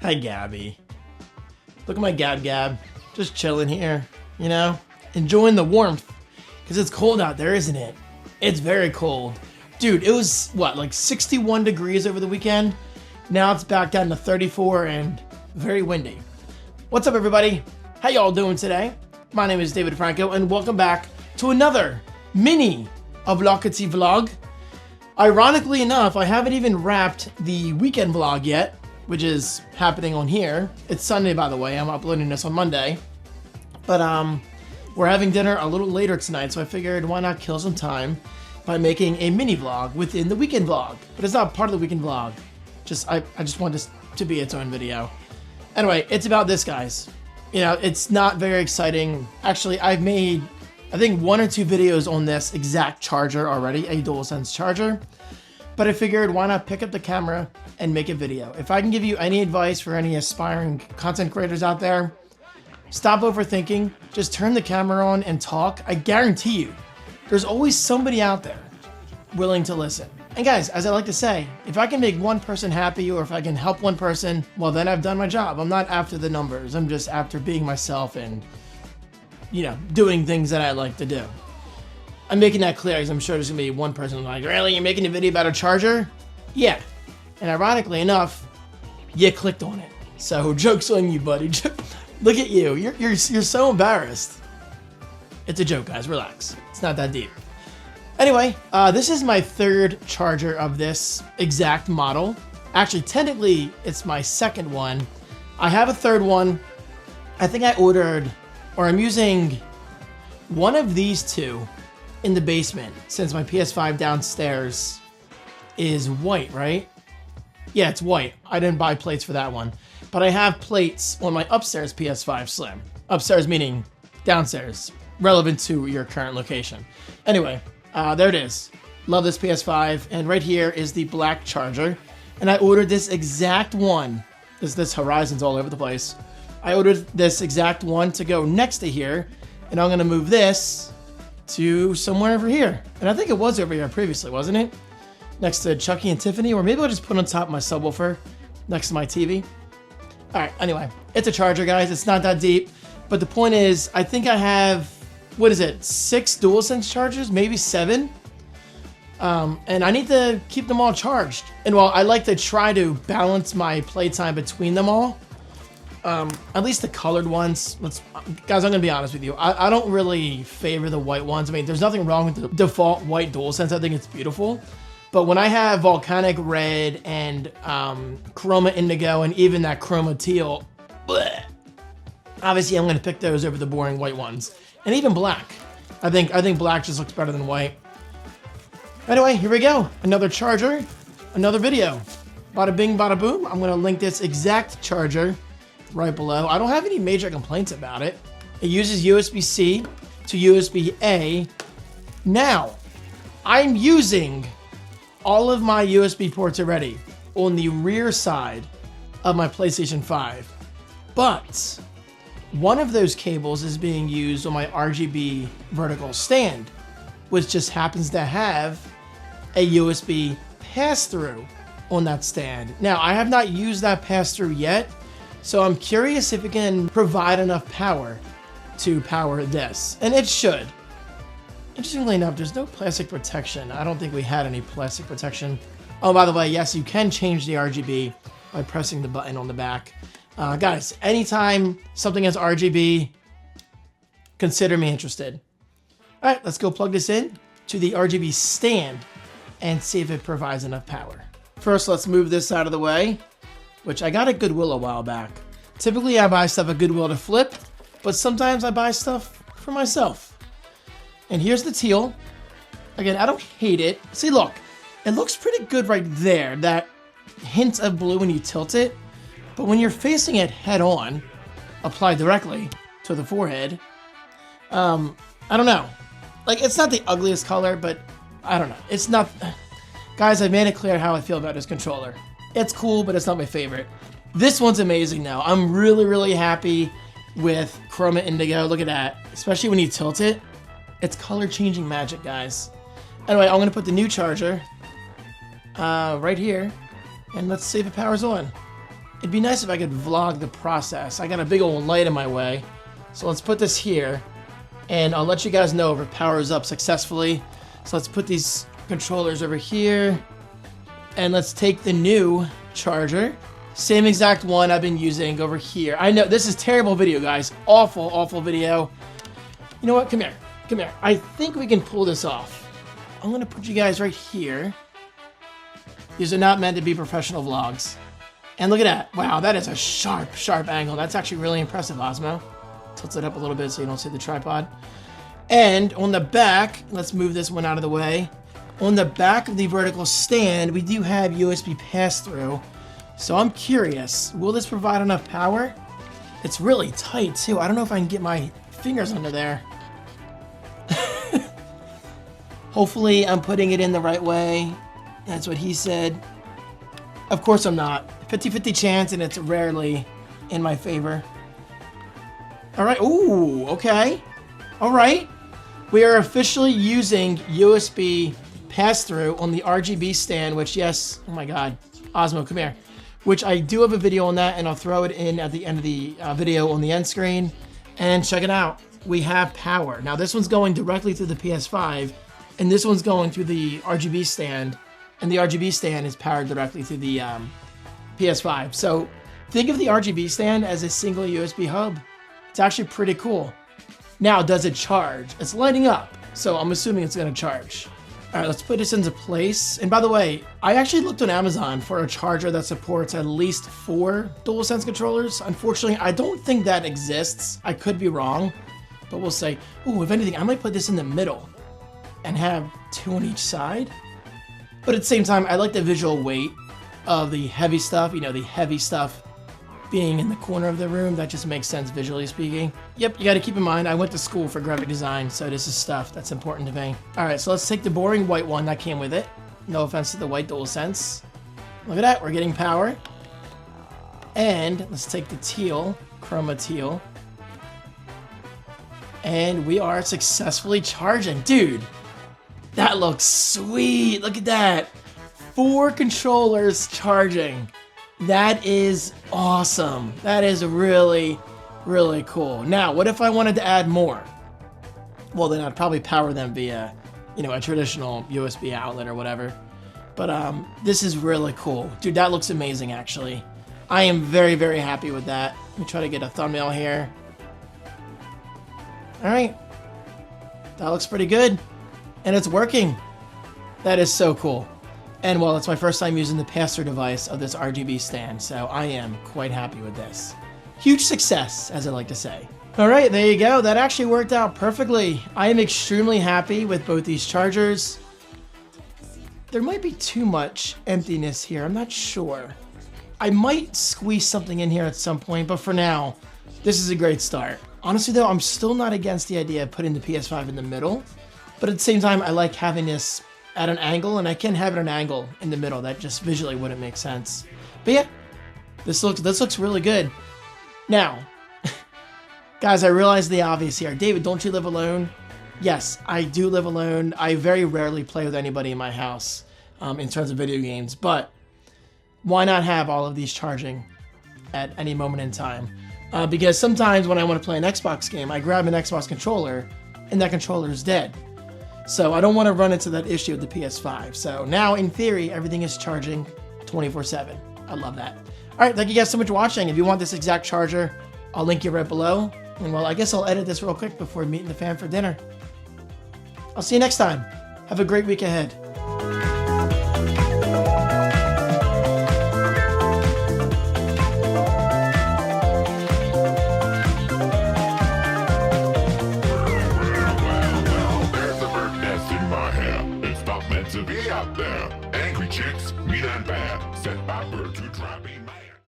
Hi, Gabby. Look at my Gab. Just chilling here, you know? Enjoying the warmth. Because it's cold out there, isn't it? It's very cold. Dude, it was, what, like 61 degrees over the weekend? Now it's back down to 34 and very windy. What's up, everybody? How y'all doing today? My name is David Franco, and welcome back to another mini Avlocity vlog. Ironically enough, I haven't even wrapped the weekend vlog yet, which is happening on here. It's Sunday, by the way. I'm uploading this on Monday. But we're having dinner a little later tonight, so I figured why not kill some time by making a mini vlog within the weekend vlog. But it's not part of the weekend vlog. I just want this to be its own video. Anyway, it's about this, guys. You know, it's not very exciting. Actually, I've made, I think, 1 or 2 videos on this exact charger already, a DualSense charger. But I figured why not pick up the camera and make a video. If I can give you any advice for any aspiring content creators out there, stop overthinking, just turn the camera on and talk. I guarantee you, there's always somebody out there willing to listen. And guys, as I like to say, if I can make one person happy or if I can help one person, well, then I've done my job. I'm not after the numbers. I'm just after being myself and, you know, doing things that I like to do. I'm making that clear because I'm sure there's gonna be one person like, really, you're making a video about a charger? Yeah. And ironically enough, you clicked on it. So joke's on you, buddy. Look at you. You're so embarrassed. It's a joke, guys. Relax. It's not that deep. Anyway, this is my 3rd charger of this exact model. Actually, technically, it's my 2nd one. I have a 3rd one. I think I ordered, or I'm using one of these 2 in the basement since my PS5 downstairs is white, right? Yeah, it's white. I didn't buy plates for that one. But I have plates on my upstairs PS5 Slim. Upstairs meaning downstairs, relevant to your current location. Anyway, there it is. Love this PS5. And right here is the black charger. And I ordered this exact one. This Horizon's all over the place. I ordered this exact one to go next to here. And I'm going to move this to somewhere over here. And I think it was over here previously, wasn't it? Next to Chucky and Tiffany. Or maybe I'll just put on top of my subwoofer next to my TV. Alright, anyway. It's a charger, guys. It's not that deep. But the point is, I think I have, what is it, 6 DualSense chargers? Maybe 7? And I need to keep them all charged. And while I like to try to balance my playtime between them all, at least the colored ones, guys, I'm gonna be honest with you. I don't really favor the white ones. I mean, there's nothing wrong with the default white DualSense. I think it's beautiful. But when I have Volcanic Red and Chroma Indigo and even that Chroma Teal, bleh, obviously I'm gonna pick those over the boring white ones. And even black. I think black just looks better than white. Anyway, here we go. Another charger, another video. Bada bing, bada boom. I'm gonna link this exact charger right below. I don't have any major complaints about it. It uses USB-C to USB-A. Now, I'm using all of my USB ports already on the rear side of my PlayStation 5. But one of those cables is being used on my RGB vertical stand, which just happens to have a USB pass-through on that stand. Now, I have not used that pass-through yet, so I'm curious if it can provide enough power to power this, and it should. Interestingly enough, there's no plastic protection. I don't think we had any plastic protection. Oh, by the way, yes, you can change the RGB by pressing the button on the back. Guys, anytime something has RGB, consider me interested. All right, let's go plug this in to the RGB stand and see if it provides enough power. First, let's move this out of the way, which I got at Goodwill a while back. Typically, I buy stuff at Goodwill to flip, but sometimes I buy stuff for myself. And here's the teal. Again, I don't hate it. See, look, it looks pretty good right there. That hint of blue when you tilt it. But when you're facing it head on, applied directly to the forehead, I don't know. Like, it's not the ugliest color, but I don't know. It's not... Guys, I made it clear how I feel about this controller. It's cool, but it's not my favorite. This one's amazing, though. I'm really, really happy with Chroma Indigo. Look at that. Especially when you tilt it. It's color-changing magic, guys. Anyway, I'm going to put the new charger right here. And let's see if it powers on. It'd be nice if I could vlog the process. I got a big old light in my way. So let's put this here, and I'll let you guys know if it powers up successfully. So let's put these controllers over here, and let's take the new charger. Same exact one I've been using over here. I know, this is terrible video, guys. Awful, awful video. You know what? Come here. Come here. I think we can pull this off. I'm going to put you guys right here. These are not meant to be professional vlogs. And look at that. Wow, that is a sharp, sharp angle. That's actually really impressive, Osmo. Tilt it up a little bit so you don't see the tripod. And on the back, let's move this one out of the way. On the back of the vertical stand, we do have USB pass-through. So I'm curious, will this provide enough power? It's really tight too. I don't know if I can get my fingers under there. Hopefully I'm putting it in the right way. That's what he said. Of course I'm not. 50-50 chance, and it's rarely in my favor. All right, ooh, okay. All right. We are officially using USB pass-through on the RGB stand, which, yes, oh my God, Osmo, come here. Which I do have a video on that, and I'll throw it in at the end of the video on the end screen. And check it out. We have power. Now this one's going directly through the PS5, and this one's going through the RGB stand, and the RGB stand is powered directly through the PS5. So think of the RGB stand as a single USB hub. It's actually pretty cool. Now, does it charge? It's lighting up, so I'm assuming it's gonna charge. All right, let's put this into place. And by the way, I actually looked on Amazon for a charger that supports at least 4 DualSense controllers. Unfortunately, I don't think that exists. I could be wrong, but we'll say, ooh, if anything, I might put this in the middle and have 2 on each side. But at the same time, I like the visual weight of the heavy stuff, you know, the heavy stuff being in the corner of the room. That just makes sense visually speaking. Yep, you got to keep in mind, I went to school for graphic design, so this is stuff that's important to me. All right, so let's take the boring white one that came with it. No offense to the white DualSense. Look at that, we're getting power. And let's take the teal, chroma teal. And we are successfully charging. Dude, that looks sweet. Look at that. 4 controllers charging. That is awesome. That is really, really cool. Now, what if I wanted to add more? Well, then I'd probably power them via, you know, a traditional USB outlet or whatever. But this is really cool. Dude, that looks amazing, actually. I am very, very happy with that. Let me try to get a thumbnail here. All right. That looks pretty good. And it's working. That is so cool. And well, it's my first time using the pass-through device of this RGB stand, so I am quite happy with this. Huge success, as I like to say. All right, there you go. That actually worked out perfectly. I am extremely happy with both these chargers. There might be too much emptiness here. I'm not sure. I might squeeze something in here at some point, but for now, this is a great start. Honestly, though, I'm still not against the idea of putting the PS5 in the middle, but at the same time, I like having this at an angle, and I can have it at an angle in the middle. That just visually wouldn't make sense. But yeah, this looks really good. Now, guys, I realize the obvious here. David, don't you live alone? Yes, I do live alone. I very rarely play with anybody in my house in terms of video games, but why not have all of these charging at any moment in time? Because sometimes when I want to play an Xbox game, I grab an Xbox controller, and that controller is dead. So I don't want to run into that issue with the PS5. So now, in theory, everything is charging 24/7. I love that. All right, thank you guys so much for watching. If you want this exact charger, I'll link it right below. And well, I guess I'll edit this real quick before meeting the fam for dinner. I'll see you next time. Have a great week ahead. To be out there, angry chicks, mean and bad, set by bird to driving.